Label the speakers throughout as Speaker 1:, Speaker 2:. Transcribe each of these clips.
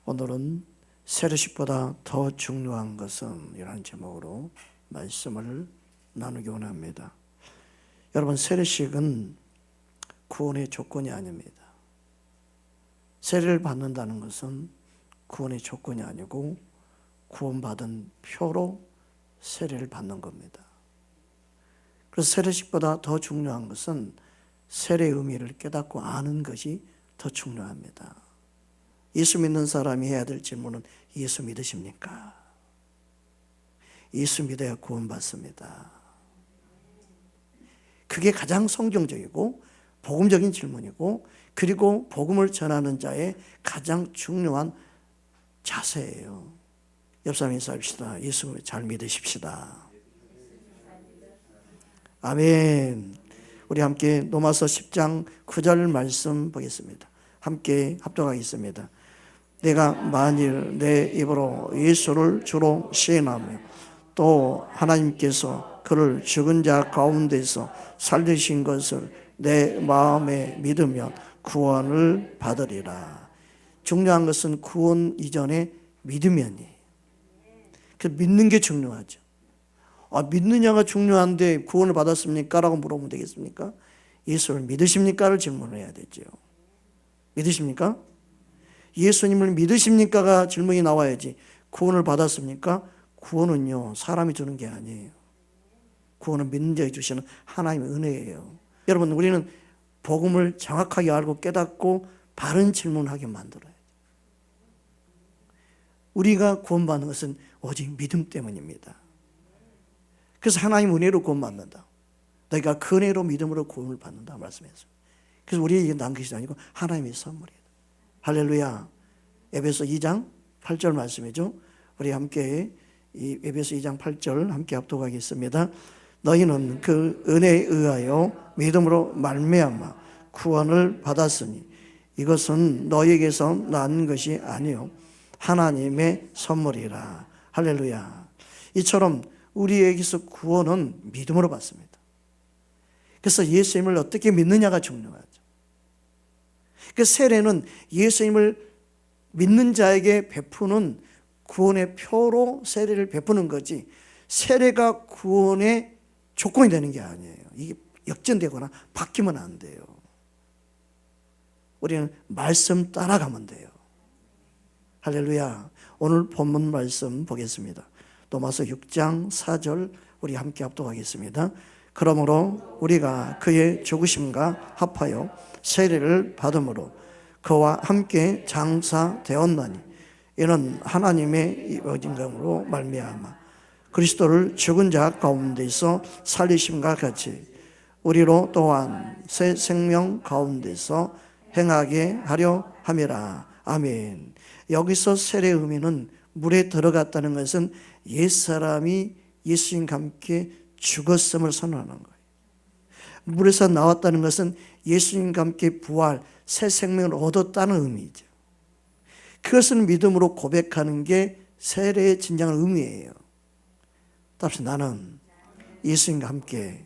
Speaker 1: 오늘은 세례식보다 더 중요한 것은 이라는 제목으로 말씀을 나누기 원합니다. 여러분, 세례식은 구원의 조건이 아닙니다. 세례를 받는다는 것은 구원의 조건이 아니고 구원받은 표로 세례를 받는 겁니다. 그래서 세례식보다 더 중요한 것은 세례의 의미를 깨닫고 아는 것이 더 중요합니다. 예수 믿는 사람이 해야 될 질문은 예수 믿으십니까? 예수 믿어야 구원받습니다. 그게 가장 성경적이고 복음적인 질문이고, 그리고 복음을 전하는 자의 가장 중요한 자세예요. 옆 사람 인사합시다. 예수 잘 믿으십시다. 아멘. 우리 함께 로마서 10장 9절 말씀 보겠습니다. 함께 합독하겠습니다. 내가 만일 내 입으로 예수를 주로 시인하며 또 하나님께서 그를 죽은 자 가운데서 살리신 것을 내 마음에 믿으면 구원을 받으리라. 중요한 것은 구원 이전에 믿으면이에요. 그 믿는 게 중요하죠. 믿느냐가 중요한데 구원을 받았습니까? 라고 물어보면 되겠습니까? 예수를 믿으십니까?를 질문을 해야 되죠. 믿으십니까? 예수님을 믿으십니까?가 질문이 나와야지. 구원을 받았습니까? 구원은요, 사람이 주는 게 아니에요. 구원은 믿는 자에게 주시는 하나님의 은혜예요. 여러분, 우리는 복음을 정확하게 알고 깨닫고 바른 질문하게 만들어요. 우리가 구원받는 것은 오직 믿음 때문입니다. 그래서 하나님 은혜로 구원받는다. 너희가 그 은혜로 믿음으로 구원을 받는다 말씀했어요. 그래서 우리에게 난 것이 아니고 하나님의 선물이에요. 할렐루야. 에베소 2장 8절 말씀이죠. 우리 함께 이 에베소 2장 8절 함께 합독하겠습니다. 너희는 그 은혜에 의하여 믿음으로 말미암아 구원을 받았으니 이것은 너희에게서 난 것이 아니요 하나님의 선물이라. 할렐루야. 이처럼 우리에게서 구원은 믿음으로 받습니다. 그래서 예수님을 어떻게 믿느냐가 중요하죠. 그 세례는 예수님을 믿는 자에게 베푸는 구원의 표로 세례를 베푸는 거지, 세례가 구원의 조건이 되는 게 아니에요. 이게 역전되거나 바뀌면 안 돼요. 우리는 말씀 따라가면 돼요. 할렐루야. 오늘 본문 말씀 보겠습니다. 로마서 6장 4절 우리 함께 합독하겠습니다. 그러므로 우리가 그의 죽으심과 합하여 세례를 받음으로 그와 함께 장사되었나니 이는 하나님의 어진감으로 말미암아 그리스도를 죽은 자 가운데서 살리심과 같이 우리로 또한 새 생명 가운데서 행하게 하려 함이라. 아멘. 여기서 세례의 의미는 물에 들어갔다는 것은 옛사람이 예수님과 함께 죽었음을 선언하는 거예요. 물에서 나왔다는 것은 예수님과 함께 부활, 새 생명을 얻었다는 의미죠. 그것을 믿음으로 고백하는 게 세례의 진정한 의미예요. 답시 나는 예수님과 함께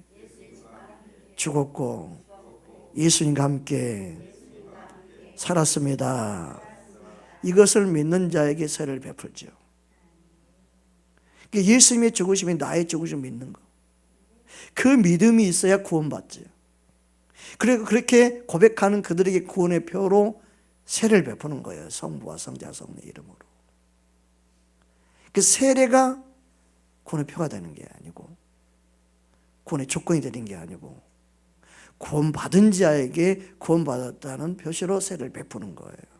Speaker 1: 죽었고 예수님과 함께 살았습니다. 이것을 믿는 자에게 세례를 베풀죠. 예수님의 죽으심이 나의 죽으심을 믿는 거. 그 믿음이 있어야 구원받죠. 그리고 그렇게 고백하는 그들에게 구원의 표로 세례를 베푸는 거예요. 성부와 성자 성령의 이름으로. 그 세례가 구원의 표가 되는 게 아니고, 구원의 조건이 되는 게 아니고, 구원받은 자에게 구원받았다는 표시로 세례를 베푸는 거예요.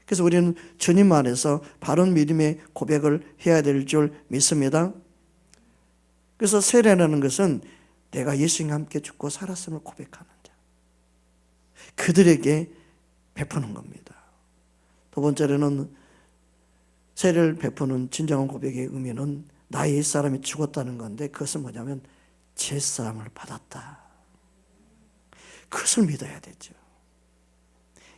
Speaker 1: 그래서 우리는 주님 안에서 바른 믿음의 고백을 해야 될 줄 믿습니다. 그래서 세례라는 것은 내가 예수님과 함께 죽고 살았음을 고백하는 자, 그들에게 베푸는 겁니다. 두 번째로는 세례를 베푸는 진정한 고백의 의미는 나의 옛사람이 죽었다는 건데, 그것은 뭐냐면 제사함을 받았다. 그것을 믿어야 되죠.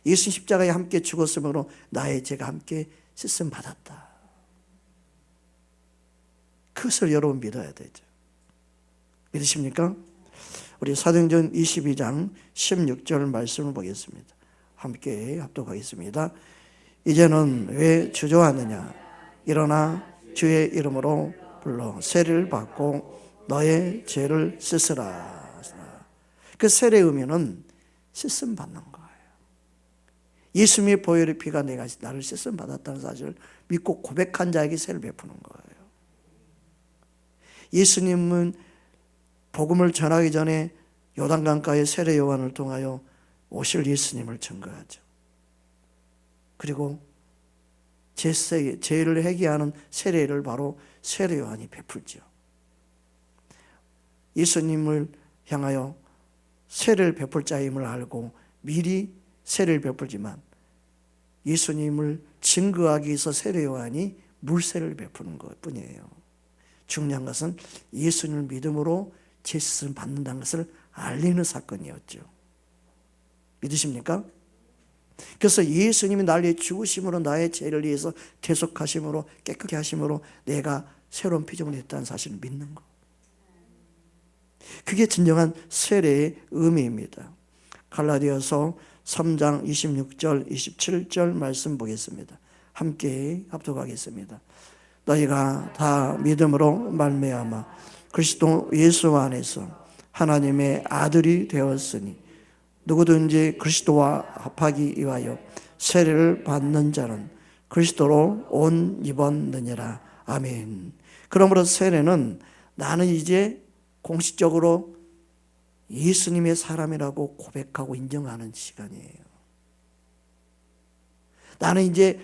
Speaker 1: 예수 십자가에 함께 죽었으므로 나의 죄가 함께 씻음 받았다. 그것을 여러분 믿어야 되죠. 믿으십니까? 우리 사도행전 22장 16절 말씀을 보겠습니다. 함께 합독하겠습니다. 이제는 왜 주저하느냐? 일어나 주의 이름으로 불러 세례를 받고 너의 죄를 씻으라. 그 세례의 의미는 씻음 받는 거예요. 예수님의 보혈의 피가 내가 나를 씻음 받았다는 사실을 믿고 고백한 자에게 세례를 베푸는 거예요. 예수님은 복음을 전하기 전에 요단강가의 세례 요한을 통하여 오실 예수님을 증거하죠. 그리고 죄를 회개하는 세례를 바로 세례 요한이 베풀죠. 예수님을 향하여 세례를 베풀 자임을 알고 미리 세례를 베풀지만 예수님을 증거하기 위해서 세례 요한이 물세를 베푸는 것 뿐이에요. 중요한 것은 예수님을 믿음으로 죄씻음 받는다는 것을 알리는 사건이었죠. 믿으십니까? 그래서 예수님이 나를 위해 죽으심으로 나의 죄를 위해서 대속하심으로 깨끗게 하심으로 내가 새로운 피조물이 됐다는 사실을 믿는 것. 그게 진정한 세례의 의미입니다. 갈라디아서 3장 26절 27절 말씀 보겠습니다. 함께 합독하겠습니다. 너희가 다 믿음으로 말미암아 그리스도 예수 안에서 하나님의 아들이 되었으니 누구든지 그리스도와 합하기 위하여 세례를 받는 자는 그리스도로 옷 입었느니라. 아멘. 그러므로 세례는 나는 이제 공식적으로 예수님의 사람이라고 고백하고 인정하는 시간이에요. 나는 이제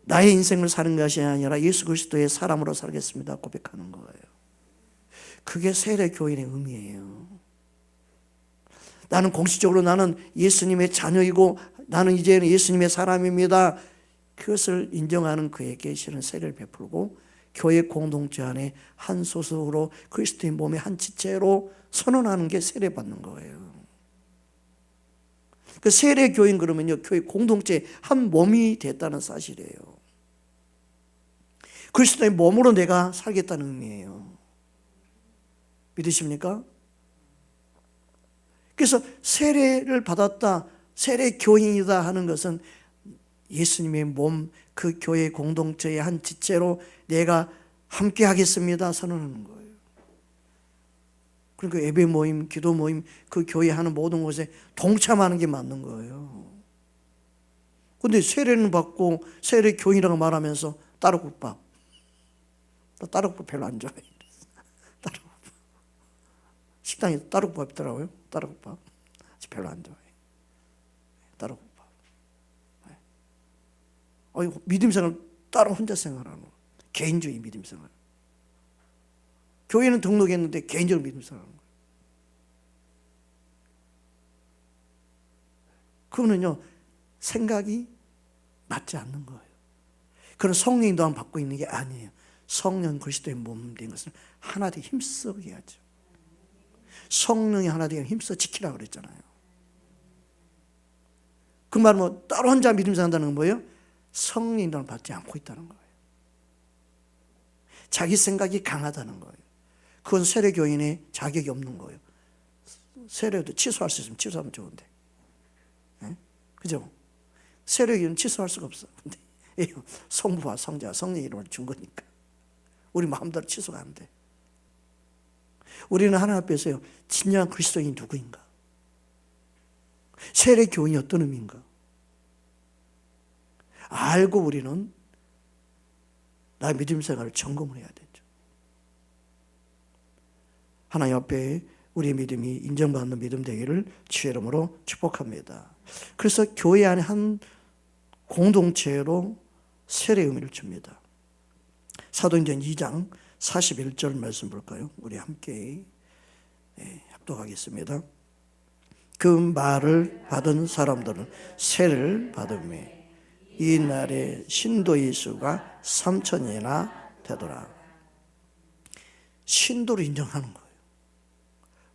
Speaker 1: 나의 인생을 사는 것이 아니라 예수 그리스도의 사람으로 살겠습니다 고백하는 거예요. 그게 세례 교인의 의미예요. 나는 공식적으로 나는 예수님의 자녀이고 나는 이제 예수님의 사람입니다. 그것을 인정하는 그에게 실은 세례를 베풀고 교회 공동체 안에 한 소속으로 그리스도의 몸의 한 지체로 선언하는 게 세례 받는 거예요. 그 세례 교인 그러면요 교회 공동체 한 몸이 됐다는 사실이에요. 그리스도의 몸으로 내가 살겠다는 의미예요. 믿으십니까? 그래서 세례를 받았다, 세례 교인이다 하는 것은 예수님의 몸, 그 교회 공동체의 한 지체로 내가 함께 하겠습니다 선언하는 거예요. 그러니까 예배 모임, 기도 모임, 그 교회 하는 모든 곳에 동참하는 게 맞는 거예요. 그런데 세례는 받고 세례 교인이라고 말하면서 따르국밥, 나 따르국밥 별로 안 좋아해. 따르국밥. 식당에 따르국밥 있더라고요. 따르국밥 별로 안 좋아해. 따르국밥. 믿음 생활 따로 혼자 생활하는 거. 개인주의 믿음 생활. 교회는 등록했는데 개인적으로 믿음 생활하는 거예요. 그거는요 생각이 맞지 않는 거예요. 그런 성령 인도함 받고 있는 게 아니에요. 성령 그리스도의 몸 된 것을 하나 되게 힘쓰게 하죠. 성령이 하나 되게 힘써 지키라고 그랬잖아요. 그 말은 뭐 따로 혼자 믿음 생활한다는 건 뭐예요? 성령 인도함을 받지 않고 있다는 거예요. 자기 생각이 강하다는 거예요. 그건 세례 교인의 자격이 없는 거예요. 세례도 취소할 수 있으면 취소하면 좋은데, 네? 그죠? 세례 교인은 취소할 수가 없어. 근데 성부와 성자, 성령 이름을 준 거니까 우리 마음대로 취소가 안 돼. 우리는 하나님 앞에서요 진정한 그리스도인이 누구인가? 세례 교인이 어떤 의미인가? 알고 우리는 나의 믿음 생활을 점검을 해야 되죠. 하나님 앞에 우리의 믿음이 인정받는 믿음 되기를 주의 이름으로 축복합니다. 그래서 교회 안에 한 공동체로 세례 의미를 줍니다. 사도행전 2장 41절 말씀 볼까요? 우리 함께 합독하겠습니다. 그 말을 받은 사람들은 세례를 받으며 이 날에 신도의 수가 3,000이나 되더라. 신도를 인정하는 거예요.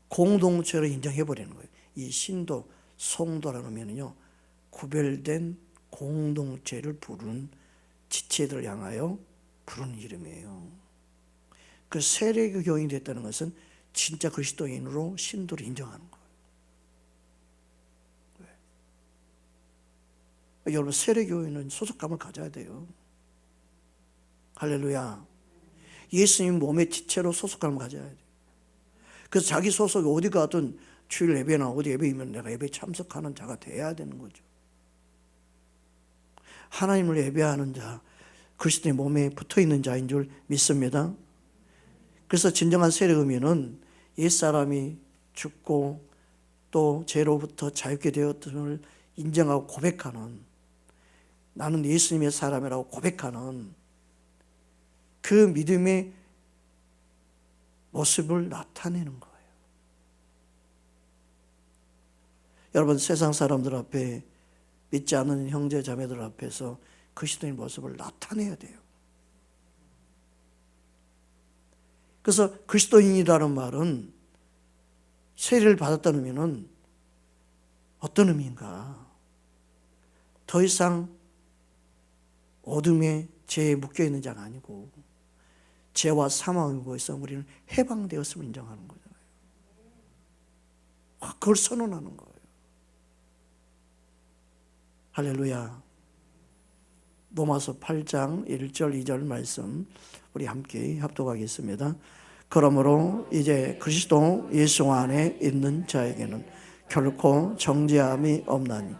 Speaker 1: 공동체로 인정해버리는 거예요. 이 신도, 성도라는 의미는요 구별된 공동체를 부르는 지체들을 향하여 부르는 이름이에요. 그 세례 교인이 됐다는 것은 진짜 그리스도인으로 신도를 인정하는 거예요. 왜? 여러분, 세례교회는 소속감을 가져야 돼요. 할렐루야. 예수님 몸의 지체로 소속감을 가져야 돼요. 그래서 자기 소속이 어디 가든 주일 예배나 어디 예배이면 내가 예배에 참석하는 자가 돼야 되는 거죠. 하나님을 예배하는 자, 그리스도의 몸에 붙어있는 자인 줄 믿습니다. 그래서 진정한 세례의미는 옛사람이 죽고 또 죄로부터 자유케 되었음을 인정하고 고백하는, 나는 예수님의 사람이라고 고백하는 그 믿음의 모습을 나타내는 거예요. 여러분, 세상 사람들 앞에, 믿지 않는 형제 자매들 앞에서 그리스도의 모습을 나타내야 돼요. 그래서 그리스도인이라는 말은, 세례를 받았다는 의미는 어떤 의미인가? 더 이상 어둠에 죄에 묶여있는 자가 아니고 죄와 사망의 무에서 우리는 해방되었음을 인정하는 거잖아요. 그걸 선언하는 거예요. 할렐루야. 로마서 8장 1절 2절 말씀 우리 함께 합독하겠습니다. 그러므로 이제 그리스도 예수 안에 있는 자에게는 결코 정죄함이 없나니,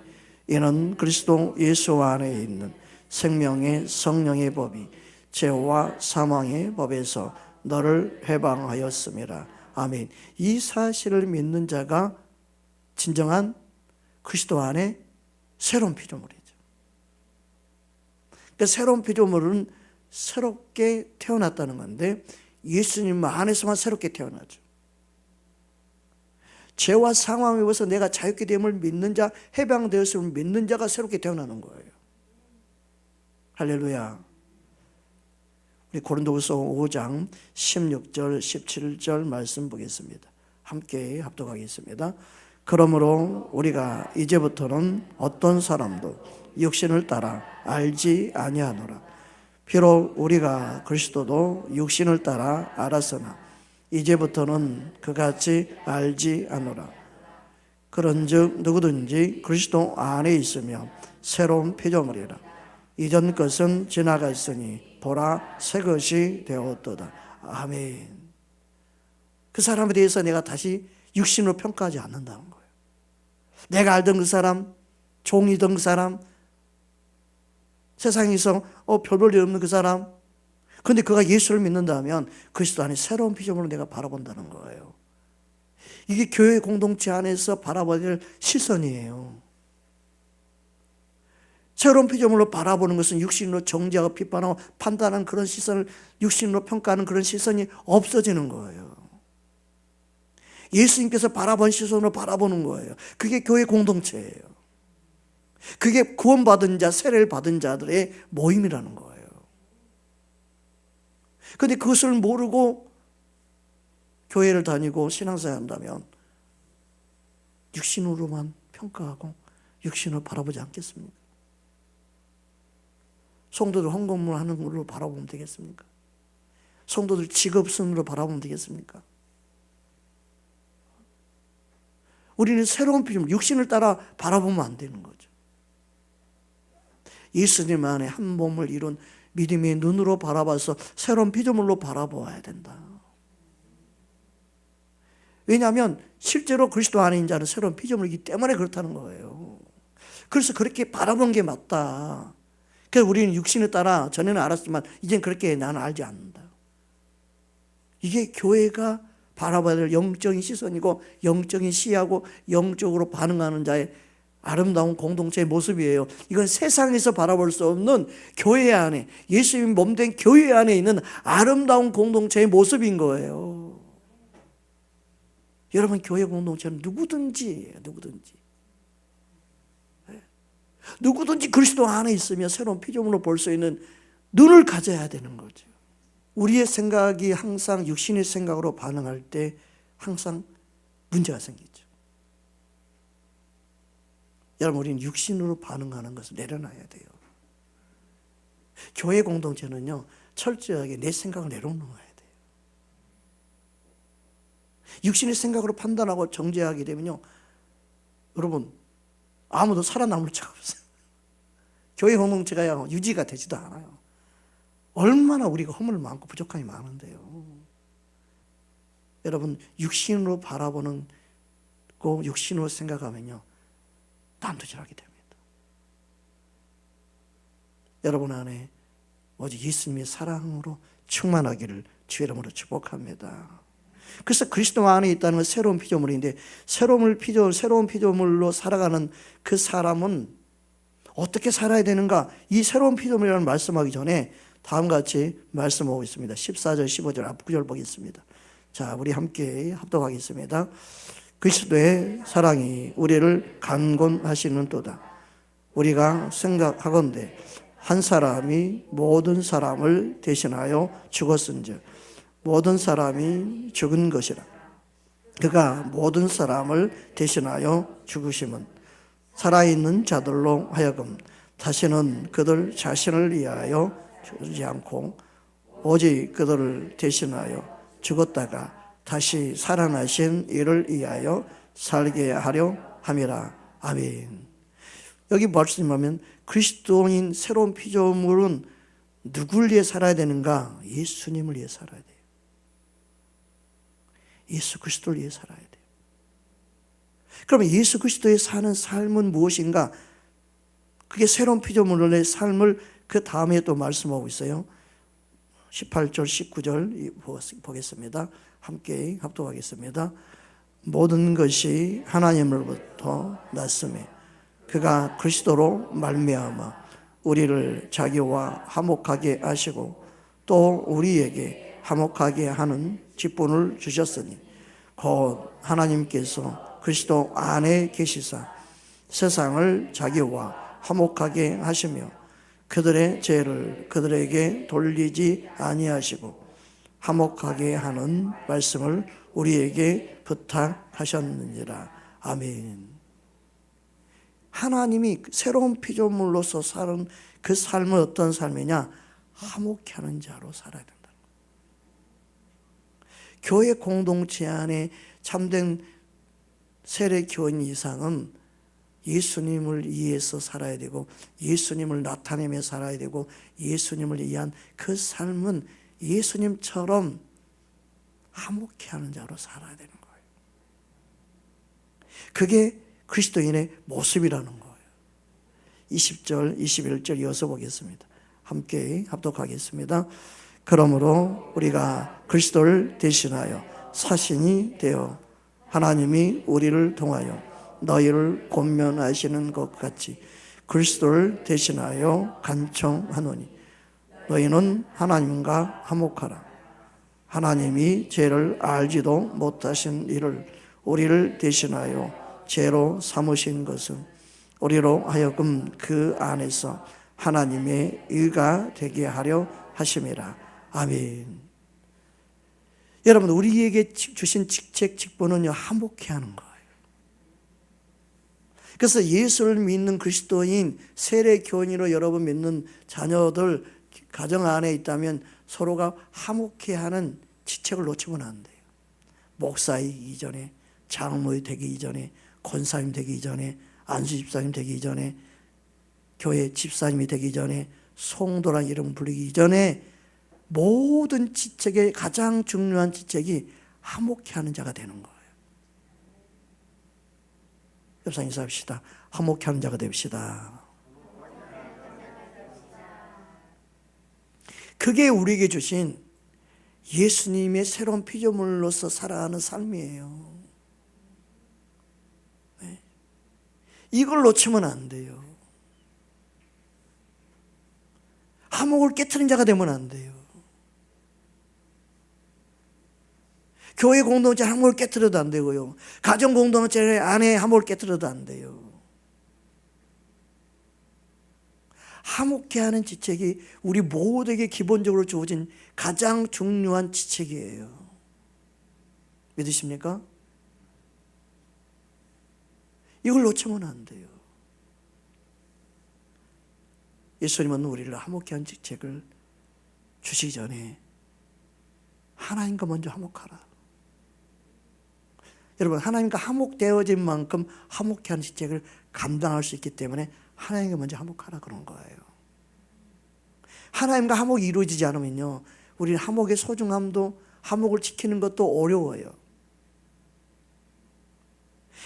Speaker 1: 이는 그리스도 예수 안에 있는 생명의 성령의 법이 죄와 사망의 법에서 너를 해방하였음이라. 아멘. 이 사실을 믿는 자가 진정한 그리스도 안에 새로운 피조물이죠. 그러니까 새로운 피조물은 새롭게 태어났다는 건데, 예수님 안에서만 새롭게 태어나죠. 죄와 상황에 의해서 내가 자유케 됨을 믿는 자, 해방되었음을 믿는 자가 새롭게 태어나는 거예요. 할렐루야. 우리 고린도후서 5장 16절 17절 말씀 보겠습니다. 함께 합독하겠습니다. 그러므로 우리가 이제부터는 어떤 사람도 육신을 따라 알지 아니하노라. 비록 우리가 그리스도도 육신을 따라 알았으나 이제부터는 그같이 알지 않노라. 그런즉 누구든지 그리스도 안에 있으면 새로운 피조물이라. 이전 것은 지나갔으니 보라 새 것이 되었도다. 아멘. 그 사람에 대해서 내가 다시 육신으로 평가하지 않는다는 거예요. 내가 알던 그 사람, 종이던 그 사람, 세상에서 별 볼 일 없는 그 사람, 그런데 그가 예수를 믿는다면 그리스도 안에 새로운 피조물로 내가 바라본다는 거예요. 이게 교회 공동체 안에서 바라봐야 될 시선이에요. 새로운 피조물로 바라보는 것은 육신으로 정죄하고 비판하고 판단하는 그런 시선을, 육신으로 평가하는 그런 시선이 없어지는 거예요. 예수님께서 바라본 시선으로 바라보는 거예요. 그게 교회 공동체예요. 그게 구원받은 자, 세례를 받은 자들의 모임이라는 거예요. 그런데 그것을 모르고 교회를 다니고 신앙생활 한다면 육신으로만 평가하고 육신으로 바라보지 않겠습니까? 성도들 헌금을 하는 걸로 바라보면 되겠습니까? 성도들 직업순으로 바라보면 되겠습니까? 우리는 새로운 피조물, 육신을 따라 바라보면 안 되는 거죠. 예수님 안에 한 몸을 이룬 믿음의 눈으로 바라봐서 새로운 피조물로 바라보아야 된다. 왜냐하면 실제로 그리스도 안에 있는 자는 새로운 피조물이기 때문에 그렇다는 거예요. 그래서 그렇게 바라보는 게 맞다. 그래서 우리는 육신을 따라 전에는 알았지만 이젠 그렇게 나는 알지 않는다. 이게 교회가 바라봐야 될 영적인 시선이고 영적인 시야고 영적으로 반응하는 자의 아름다운 공동체의 모습이에요. 이건 세상에서 바라볼 수 없는 교회 안에, 예수님 몸된 교회 안에 있는 아름다운 공동체의 모습인 거예요. 여러분, 교회 공동체는 누구든지 그리스도 안에 있으며 새로운 피조물로 볼 수 있는 눈을 가져야 되는 거죠. 우리의 생각이 항상 육신의 생각으로 반응할 때 항상 문제가 생기죠. 여러분, 우리는 육신으로 반응하는 것을 내려놔야 돼요. 교회 공동체는요, 철저하게 내 생각을 내려놓아야 돼요. 육신의 생각으로 판단하고 정죄하게 되면요, 여러분, 아무도 살아남을 자가 없어요. 교회 공동체가 유지가 되지도 않아요. 얼마나 우리가 허물 많고 부족함이 많은데요. 여러분, 육신으로 바라보는 고 육신으로 생각하면요, 난도질하게 됩니다. 여러분 안에 오직 예수님의 사랑으로 충만하기를 주의 이름으로 축복합니다. 그래서 그리스도 안에 있다는 건 새로운 피조물인데, 새로운 피조물로 살아가는 그 사람은 어떻게 살아야 되는가? 이 새로운 피조물이라는 말씀하기 전에 다음과 같이 말씀하고 있습니다. 14절 15절 앞구절 보겠습니다. 자, 우리 함께 합독하겠습니다. 그리스도의 사랑이 우리를 강권하시는도다. 우리가 생각하건대 한 사람이 모든 사람을 대신하여 죽었은즉 모든 사람이 죽은 것이라. 그가 모든 사람을 대신하여 죽으심은 살아있는 자들로 하여금 다시는 그들 자신을 위하여 죽지 않고 오직 그들을 대신하여 죽었다가 다시 살아나신 이를 위하여 살게 하려 함이라. 아멘. 여기 말씀하면 그리스도인 새로운 피조물은 누굴 위해 살아야 되는가? 예수님을 위해 살아야 돼요. 예수 그리스도를 위해 살아야 돼요. 그러면 예수 그리스도의 사는 삶은 무엇인가? 그게 새로운 피조물의 삶을 그 다음에 또 말씀하고 있어요. 18절 19절 보겠습니다. 함께 합독하겠습니다. 모든 것이 하나님으로부터 났음에 그가 그리스도로 말미암아 우리를 자기와 화목하게 하시고 또 우리에게 화목하게 하는 직분을 주셨으니 곧 하나님께서 그리스도 안에 계시사 세상을 자기와 화목하게 하시며 그들의 죄를 그들에게 돌리지 아니하시고 화목하게 하는 말씀을 우리에게 부탁하셨느니라. 아멘. 하나님이 새로운 피조물로서 사는 그 삶은 어떤 삶이냐? 화목케 하는 자로 살아야 된다. 교회 공동체 안에 참된 세례 교인 이상은 예수님을 위해서 살아야 되고 예수님을 나타내며 살아야 되고 예수님을 위한 그 삶은 예수님처럼 화목케 하는 자로 살아야 되는 거예요. 그게 그리스도인의 모습이라는 거예요. 20절, 21절 이어서 보겠습니다. 함께 합독하겠습니다. 그러므로 우리가 그리스도를 대신하여 사신이 되어 하나님이 우리를 통하여 너희를 권면하시는 것 같이 그리스도를 대신하여 간청하노니 너희는 하나님과 화목하라. 하나님이 죄를 알지도 못하신 이를 우리를 대신하여 죄로 삼으신 것은 우리로 하여금 그 안에서 하나님의 의가 되게 하려 하심이라. 아멘. 여러분, 우리에게 주신 직책, 직분은요, 화목케 하는 거예요. 그래서 예수를 믿는 그리스도인 세례 교인으로 여러분 믿는 자녀들 가정 안에 있다면 서로가 화목케 하는 직책을 놓치면 안 돼요. 목사이기 이전에, 장로이 되기 이전에, 권사님 되기 이전에, 안수 집사님 되기 이전에, 교회 집사님이 되기 전에, 송도란 이름 부르기 이전에 모든 직책의 가장 중요한 직책이 화목케 하는 자가 되는 거예요. 옆상 인사합시다. 화목케 하는 자가 됩시다. 그게 우리에게 주신 예수님의 새로운 피조물로서 살아가는 삶이에요. 네. 이걸 놓치면 안 돼요. 화목을 깨트린 자가 되면 안 돼요. 교회 공동체 화목을 깨트려도 안 되고요. 가정 공동체 안에 화목을 깨트려도 안 돼요. 화목케 하는 지책이 우리 모두에게 기본적으로 주어진 가장 중요한 지책이에요. 믿으십니까? 이걸 놓치면 안 돼요. 예수님은 우리를 화목케 한 직책을 주시기 전에 하나님과 먼저 화목하라. 여러분, 하나님과 화목되어진 만큼 화목케 한 직책을 감당할 수 있기 때문에 하나님과 먼저 화목하라 그런 거예요. 하나님과 화목이 이루어지지 않으면요, 우리는 화목의 소중함도, 화목을 지키는 것도 어려워요.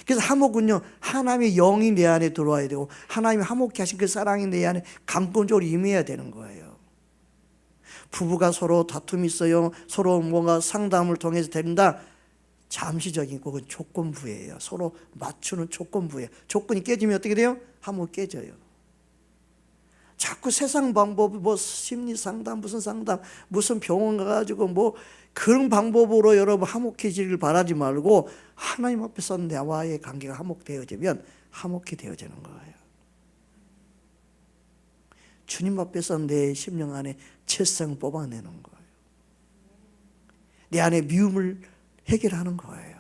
Speaker 1: 그래서 화목은요, 하나님의 영이 내 안에 들어와야 되고, 하나님이 화목케 하신 그 사랑이 내 안에 강권적으로 임해야 되는 거예요. 부부가 서로 다툼이 있어요. 서로 뭔가 상담을 통해서 된다. 잠시적인 그건 조건부예요. 서로 맞추는 조건부예요. 조건이 깨지면 어떻게 돼요? 화목 깨져요. 자꾸 세상 방법, 뭐 심리 상담, 무슨 상담, 무슨 병원 가가지고 뭐 그런 방법으로 여러분 화목해지길 바라지 말고, 하나님 앞에서 나와의 관계가 화목되어지면 화목히 되어지는 거예요. 주님 앞에서 내 심령 안에 채성 뽑아내는 거예요. 내 안에 미움을 해결하는 거예요.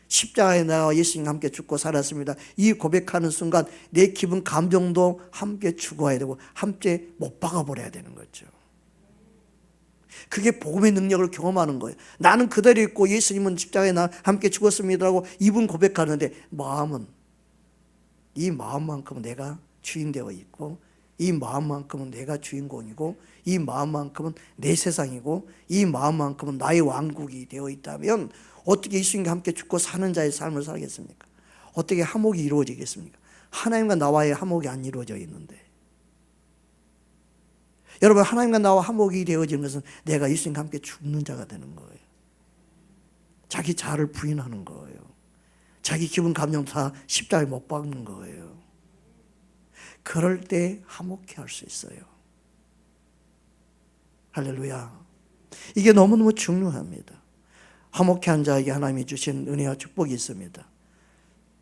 Speaker 1: 십자가에 나와 예수님과 함께 죽고 살았습니다. 이 고백하는 순간 내 기분 감정도 함께 죽어야 되고 함께 못 박아버려야 되는 거죠. 그게 복음의 능력을 경험하는 거예요. 나는 그대로 있고 예수님은 십자가에 나 함께 죽었습니다라고 입은 고백하는데, 마음은, 이 마음만큼은 내가 주인 되어 있고, 이 마음만큼은 내가 주인공이고, 이 마음만큼은 내 세상이고, 이 마음만큼은 나의 왕국이 되어 있다면 어떻게 예수님과 함께 죽고 사는 자의 삶을 살겠습니까? 어떻게 화목이 이루어지겠습니까? 하나님과 나와의 화목이 안 이루어져 있는데. 여러분, 하나님과 나와 화목이 되어지는 것은 내가 예수님과 함께 죽는 자가 되는 거예요. 자기 자아를 부인하는 거예요. 자기 기분 감정 다 십자가에 못 박는 거예요. 그럴 때 화목해 할 수 있어요. 할렐루야. 이게 너무너무 중요합니다. 화목해 한 자에게 하나님이 주신 은혜와 축복이 있습니다.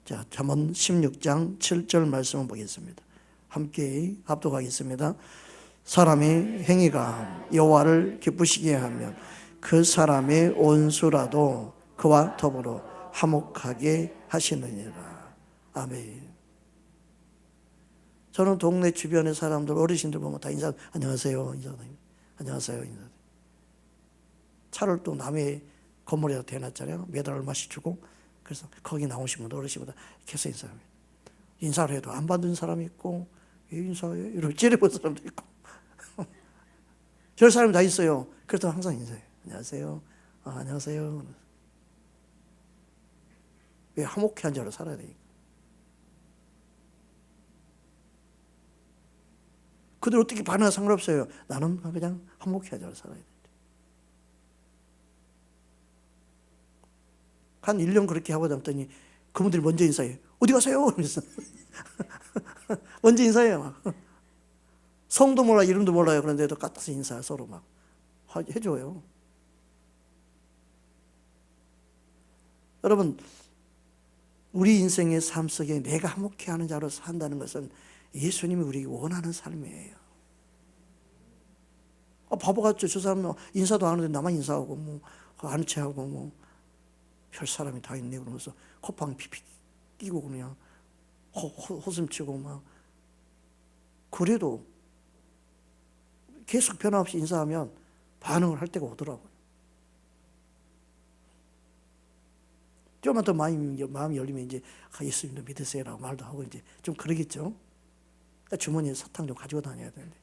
Speaker 1: 자, 잠언 16장 7절 말씀을 보겠습니다. 함께 합독하겠습니다. 사람의 행위가 여호와를 기쁘시게 하면 그 사람의 원수라도 그와 더불어 화목하게 하시느니라. 아멘. 저는 동네 주변의 사람들, 어르신들 보면 다 인사, 안녕하세요, 인사드립니다. 안녕하세요, 인사. 차를 또 남의 건물에다 대놨잖아요. 매달 얼마씩 주고. 그래서 거기 나오시면 어르신보다 계속 인사합니다. 인사를 해도 안 받는 사람이 있고, 왜 인사해? 이러고 째려본 사람도 있고. 별 사람이 다 있어요. 그래도 항상 인사해요. 안녕하세요. 안녕하세요. 왜 화목해 한 자로 살아야 되니까. 그들 어떻게 반응하 상관없어요. 나는 그냥 화목해 한 자로 살아야 돼. 한 1년 그렇게 하고 났더니 그분들이 먼저 인사해요. 어디 가세요? 그러면서 먼저 인사해요. 성도 몰라, 이름도 몰라요. 그런데도 까딱서 인사 서로 막 해줘요. 여러분, 우리 인생의 삶 속에 내가 화목해 하는 자로 산다는 것은 예수님이 우리에게 원하는 삶이에요. 바보같죠. 저 사람은 인사도 안 하는데 나만 인사하고 뭐 아는 체하고 뭐 별 사람이 다 있네 그러면서 콧방 피피 뛰고 그냥 호슴치고 막. 그래도 계속 변함없이 인사하면 반응을 할 때가 오더라고요. 좀만 더 마음이 열리면 이제 예수님도 믿으세요라고 말도 하고 이제 좀 그러겠죠. 그러니까 주머니에 사탕 좀 가지고 다녀야 되는데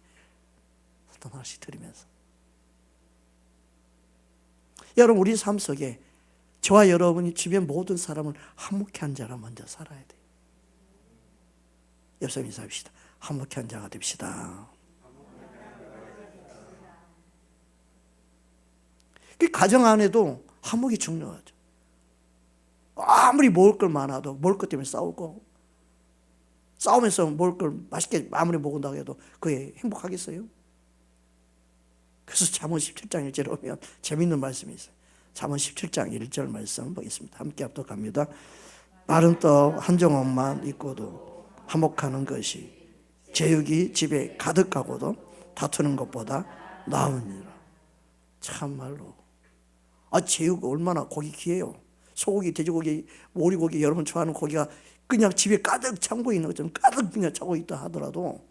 Speaker 1: 사탕 하나씩 드리면서. 여러분, 우리 삶 속에 저와 여러분이 주변 모든 사람을 화목해 한 자라 먼저 살아야 돼요. 옆 사람 인사합시다. 화목해 한 자가 됩시다. 그 가정 안에도 화목이 중요하죠. 아무리 먹을 걸 많아도 먹을 것 때문에 싸우고, 싸우면서 먹을 걸 맛있게 아무리 먹는다고 해도 그게 행복하겠어요? 그래서 잠언 17장 1절에 보면 재밌는 말씀이 있어요. 잠언 17장 1절 말씀 보겠습니다. 함께 합독합니다. 마른 떡 한 조각만 있고도 화목하는 것이 제육이 집에 가득하고도 다투는 것보다 나으니라. 참말로. 제육 얼마나 고기 귀해요. 소고기, 돼지고기, 오리고기, 여러분 좋아하는 고기가 그냥 집에 가득 창고 있는 것처럼 가득 그냥 차고 있다 하더라도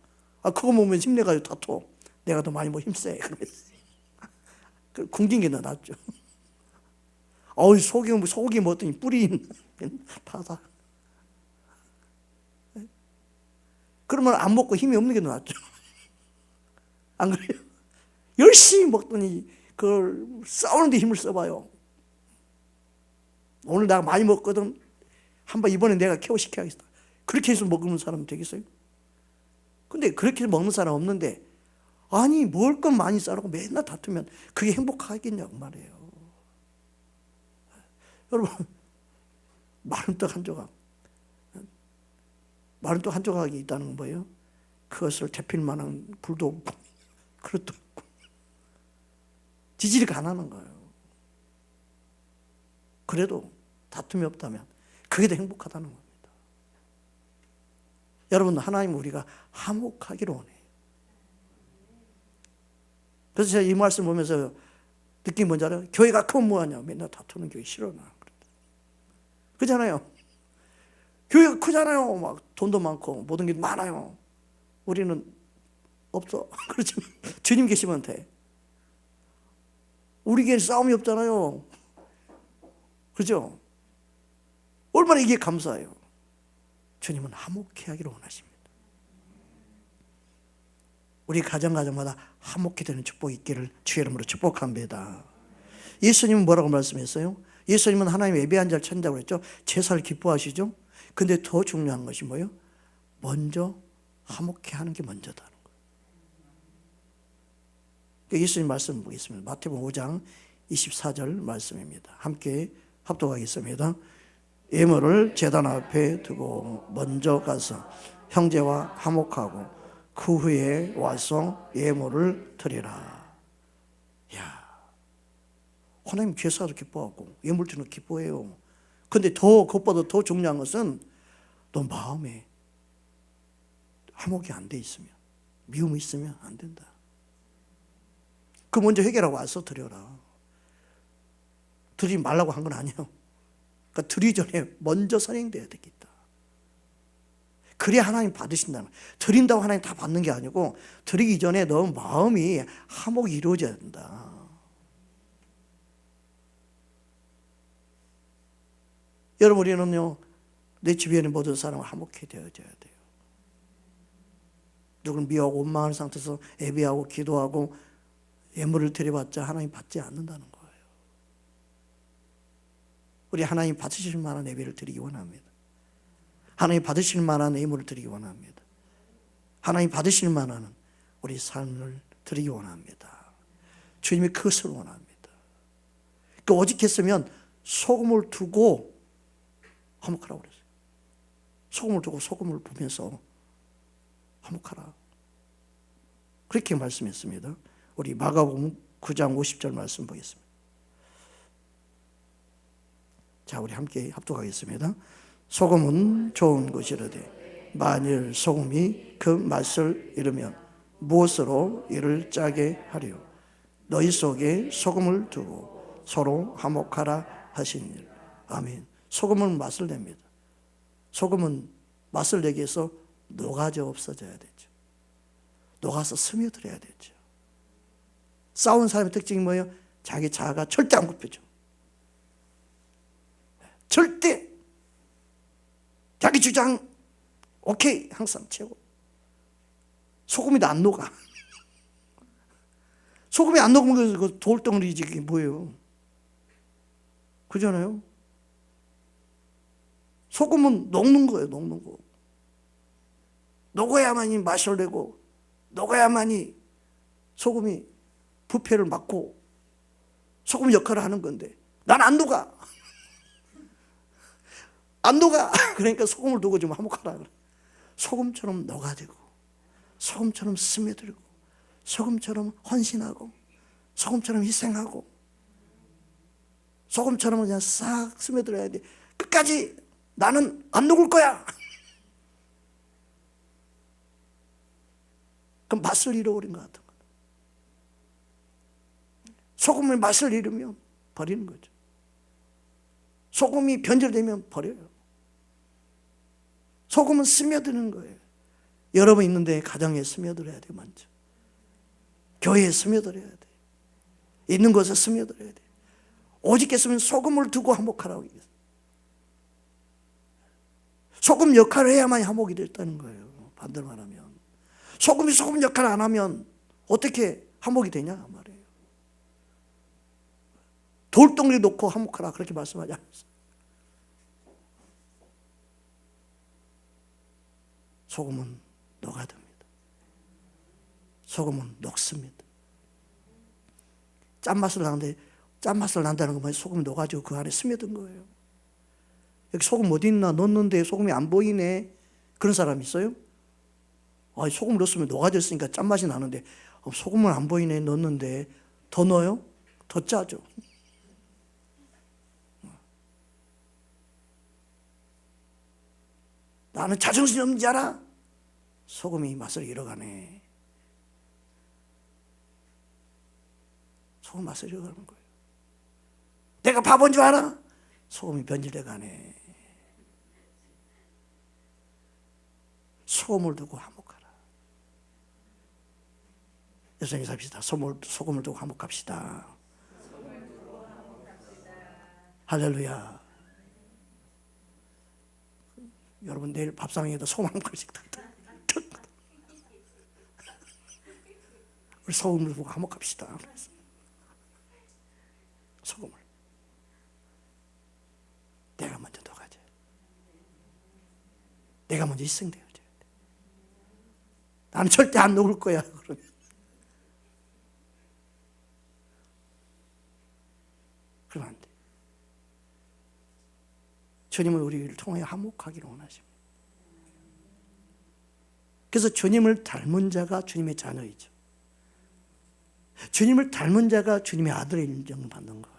Speaker 1: 그거 먹으면 힘내가지고 다투. 내가 더 많이 힘세. 그러면서 굶긴 게 더 낫죠. 소고기 먹더니 뿌리 파다. 그러면 안 먹고 힘이 없는 게 낫죠. 안 그래요? 열심히 먹더니 그걸 싸우는데 힘을 써봐요. 오늘 내가 많이 먹거든. 한번 이번에 내가 케어시켜야겠다. 그렇게 해서 먹는 사람 되겠어요? 근데 그렇게 해서 먹는 사람 없는데, 아니 먹을 건 많이 싸라고 맨날 다투면 그게 행복하겠냐고 말이에요. 여러분, 마른 떡 한 조각, 마른 떡 한 조각이 있다는 건 뭐예요? 그것을 데필 만한 불도 없고 그릇도 없고 지질이 가난한 거예요. 그래도 다툼이 없다면 그게 더 행복하다는 겁니다. 여러분, 하나님 우리가 화목하기를 원해요. 그래서 제가 이 말씀 보면서 느낀 뭔지 알아요? 교회가 크면 뭐하냐? 맨날 다투는 교회 싫어 나. 그렇잖아요. 교회가 크잖아요. 막 돈도 많고 모든 게 많아요. 우리는 없어. 그렇죠. 주님 계시면 돼. 우리 교회는 싸움이 없잖아요. 그렇죠? 얼마나 이게 감사해요. 주님은 화목해 하기를 원하십니다. 우리 가정마다 화목해 되는 축복이 있기를 주의 이름으로 축복합니다. 예수님은 뭐라고 말씀했어요? 예수님은 하나님 예배한 자를 찾는다고 했죠. 제사를 기뻐하시죠. 근데 더 중요한 것이 뭐예요? 먼저 화목해 하는 게 먼저다는 거예요. 예수님 말씀 보겠습니다. 마태복음 5장 24절 말씀입니다. 함께 합독하겠습니다. 예물을 제단 앞에 두고 먼저 가서 형제와 화목하고 그 후에 와서 예물을 드리라. 야, 하나님 제사도 기뻐하고 예물 드리는 거 기뻐해요. 근데 그것보다 더 중요한 것은 너 마음에 화목이 안 돼 있으면, 미움이 있으면 안 된다. 그 먼저 해결하고 와서 드려라. 드리지 말라고 한 건 아니에요. 그러니까 드리기 전에 먼저 선행돼야 되겠다. 그래야 하나님 받으신다는 거예요. 드린다고 하나님 다 받는 게 아니고 드리기 전에 너 마음이 화목이 이루어져야 된다. 여러분, 우리는요, 내 주변에 모든 사람을 화목해 되어져야 돼요. 누구를 미워하고 원망하는 상태에서 예배하고 기도하고 예물을 드려봤자 하나님 받지 않는다는 거예요. 우리 하나님 받으실 만한 예배를 드리기 원합니다. 하나님 받으실 만한 예물을 드리기 원합니다. 하나님 받으실 만한 우리 삶을 드리기 원합니다. 주님이 그것을 원합니다. 그 오직했으면 소금을 두고 화목하라고 그랬어요. 소금을 두고 소금을 부면서 화목하라. 그렇게 말씀했습니다. 우리 마가복음 9장 50절 말씀 보겠습니다. 자, 우리 함께 합독하겠습니다. 소금은 좋은 것이라되 만일 소금이 그 맛을 잃으면 무엇으로 이를 짜게 하리요? 너희 속에 소금을 두고 서로 화목하라 하시니. 아멘. 소금은 맛을 냅니다. 소금은 맛을 내기 위해서 녹아져 없어져야 되죠. 녹아서 스며들어야 되죠. 싸운 사람의 특징이 뭐예요? 자기 자아가 절대 안 굽혀져. 절대 자기 주장 오케이 항상 최고. 소금이 안 녹아. 소금이 안 녹으면 그 돌덩어리지 그게 뭐예요? 그잖아요. 소금은 녹는 거예요. 녹는 거. 녹아야만이 맛을 내고 녹아야만이 소금이 부패를 막고 소금 역할을 하는 건데 난 안 녹아. 안 녹아. 그러니까 소금을 두고 좀 화목하라 그래. 소금처럼 녹아들고 소금처럼 스며들고 소금처럼 헌신하고 소금처럼 희생하고 소금처럼 그냥 싹 스며들어야 돼. 끝까지 나는 안 녹을 거야. 그럼 맛을 잃어버린 것 같은 거예요. 소금의 맛을 잃으면 버리는 거죠. 소금이 변질되면 버려요. 소금은 스며드는 거예요. 여러분 있는데 가정에 스며들어야 돼요. 먼저 교회에 스며들어야 돼요. 있는 곳에 스며들어야 돼요. 오직했으면 소금을 두고 화목하라고 얘기했어요. 소금 역할을 해야만 화목이 됐다는 거예요. 반대로 말하면 소금이 소금 역할을 안 하면 어떻게 화목이 되냐 말이에요. 돌덩어리 놓고 화목하라 그렇게 말씀하지 않았어요. 소금은 녹아듭니다. 소금은 녹습니다. 짠맛을 나는데 짠맛을 난다는 건 뭐예요? 소금이 녹아지고 그 안에 스며든 거예요. 여기 소금 어디 있나 넣었는데 소금이 안 보이네. 그런 사람 있어요? 소금 넣었으면 녹아졌으니까 짠맛이 나는데 소금은 안 보이네 넣었는데 더 넣어요? 더 짜죠. 나는 자존심이 없는 줄 알아? 소금이 맛을 잃어가네. 소금 맛을 잃어가는 거예요. 내가 바본 줄 알아? 소금이 변질돼가네. 소금을 두고 화목하라. 여성이 삽시다. 소금을 두고 화목합시다. 할렐루야. 여러분 내일 밥상에도 소금 한 그릇씩 우리 소금을 두고 화목합시다. 소금을 내가 먼저 녹아줘야 돼. 내가 먼저 희생되어줘야 돼. 나는 절대 안 녹을 거야. 그러면 안 돼. 주님은 우리를 통하여 화목하기를 원하십니다. 그래서 주님을 닮은 자가 주님의 자녀이죠. 주님을 닮은 자가 주님의 아들의 인정을 받는 거예요.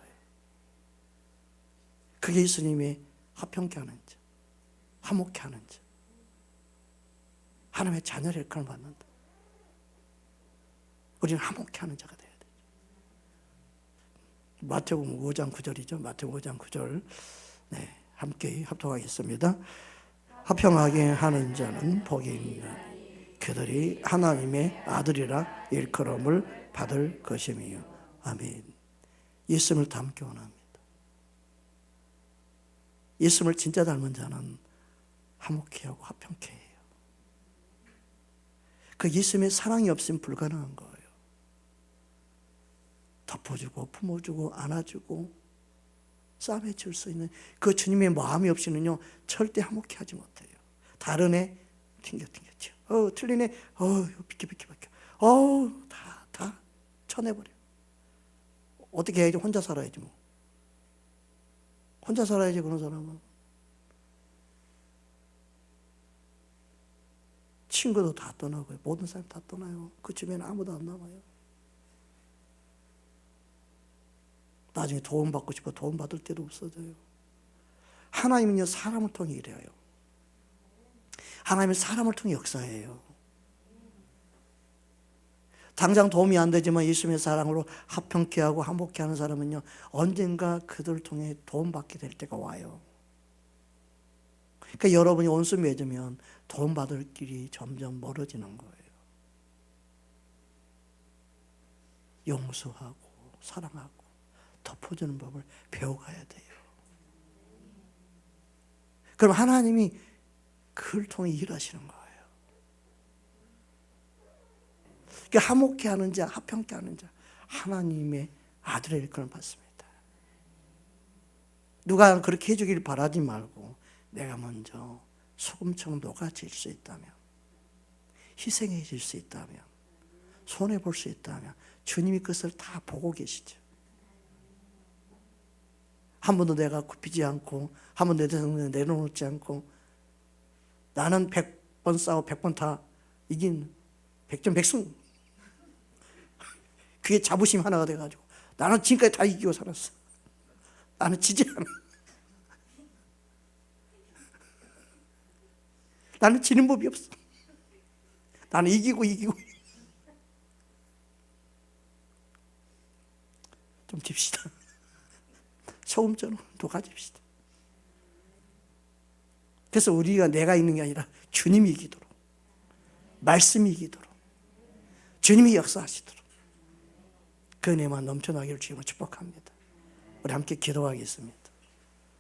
Speaker 1: 그게 예수님의 화평케 하는 자, 화목케 하는 자, 하나님의 자녀를 일컬어 받는다. 우리는 화목케 하는 자가 돼야 돼요. 마태복음 5장 9절이죠. 마태복음 5장 9절. 네, 함께 합독하겠습니다. 화평하게 하는 자는 복이 있나니 그들이 하나님의 아들이라 일컬음을 받을 것이며. 아멘. 예수님을 닮기 원합니다. 예수님을 진짜 닮은 자는 화목해 하고 화평케 해요. 그 예수님의 사랑이 없으면 불가능한 거예요. 덮어주고 품어주고 안아주고 싸매줄 수 있는 그 주님의 마음이 없이는요 절대 화목해 하지 못해요. 다른 애 튕겨치워. 틀리네. 비켜. 다 쳐내버려. 어떻게 해야지? 혼자 살아야지 뭐. 혼자 살아야지. 그런 사람은 친구도 다 떠나고요. 모든 사람 다 떠나요. 그 주변에 아무도 안 남아요. 나중에 도움받고 싶어 도움받을 때도 없어져요. 하나님은요 사람을 통해 일해요. 하나님은 사람을 통해 역사해요. 당장 도움이 안 되지만 예수님의 사랑으로 화평케 하고 화목케 하는 사람은요 언젠가 그들을 통해 도움받게 될 때가 와요. 그러니까 여러분이 원수 맺으면 도움받을 길이 점점 멀어지는 거예요. 용서하고 사랑하고 덮어주는 법을 배워가야 돼요. 그럼 하나님이 그를 통해 일하시는 거예요. 그러니까 화목케 하는 자, 화평케 하는 자, 하나님의 아들의 일컬음을 받습니다. 누가 그렇게 해주길 바라지 말고 내가 먼저 소금처럼 녹아질 수 있다면, 희생해질 수 있다면, 손해볼 수 있다면 주님이 그것을 다 보고 계시죠. 한 번도 내가 굽히지 않고 한 번도 내 대상을 내려놓지 않고 나는 100번 싸워 100번 다 이긴 백전백승. 그게 자부심 하나가 돼가지고 나는 지금까지 다 이기고 살았어. 나는 지지 않아. 나는 지는 법이 없어. 나는 이기고 좀 집시다. 소금처럼 녹아집시다. 그래서 우리가 내가 있는 게 아니라 주님이 이기도록, 말씀이 이기도록, 주님이 역사하시도록 그 은혜만 넘쳐나기를 주님으로 축복합니다. 우리 함께 기도하겠습니다.